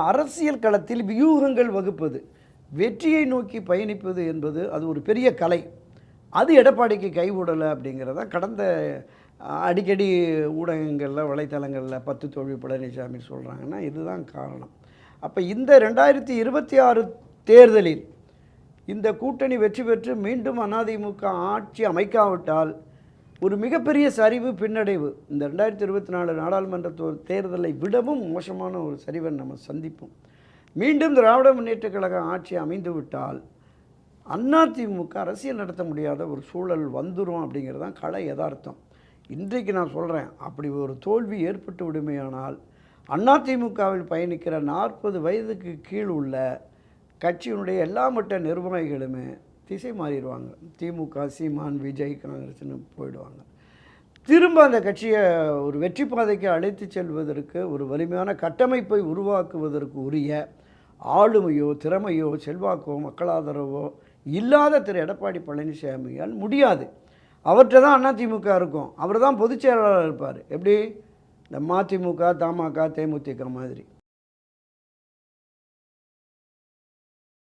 அரசியல் களத்தில் வியூகங்கள் வகுப்பது, வெற்றியை நோக்கி பயணிப்பது என்பது அது ஒரு பெரிய கலை. அது எடப்பாடிக்கு கைகூடலை அப்படிங்கிறத கடந்த அடிக்கடி ஊடகங்களில் வலைத்தளங்களில் 10 தோல்வி பழனிசாமி சொல்கிறாங்கன்னா இதுதான் காரணம். அப்போ இந்த 2026 தேர்தலில் இந்த கூட்டணி வெற்றி பெற்று மீண்டும் அதிமுக ஆட்சி அமைக்காவிட்டால் ஒரு மிகப்பெரிய சரிவு, பின்னடைவு இந்த 2024 நாடாளுமன்ற தேர்தலை விடவும் மோசமான ஒரு சரிவை நம்ம சந்திப்போம். மீண்டும் திராவிட முன்னேற்றக் கழக ஆட்சி அமைந்து விட்டால் அதிமுக அரசியல் நடத்த முடியாத ஒரு சூழல் வந்துடும் அப்படிங்கிறது தான் கள யதார்த்தம். இன்றைக்கு நான் சொல்கிறேன், அப்படி ஒரு தோல்வி ஏற்பட்டு விடுமையானால் அதிமுகவில் பயணிக்கிற 40 வயதுக்கு கீழ் உள்ள கட்சியினுடைய எல்லா மட்ட நிர்வாகிகளுமே திசை மாறிடுவாங்க. திமுக, சீமான், விஜய், காங்கிரஸ்னு போயிடுவாங்க. திரும்ப அந்த கட்சியை ஒரு வெற்றி பாதைக்கு அழைத்து செல்வதற்கு ஒரு வலிமையான கட்டமைப்பை உருவாக்குவதற்கு உரிய ஆளுமையோ திறமையோ செல்வாக்கோ மக்களாதரவோ இல்லாத திரு எடப்பாடி பழனிசாமியால் முடியாது. அவர்கிட்ட தான் அதிமுக இருக்கும். அவர் தான் பொதுச் செயலாளர் இருப்பார். எப்படி இந்த மதிமுக, தமாக, தேமுதிக மாதிரி.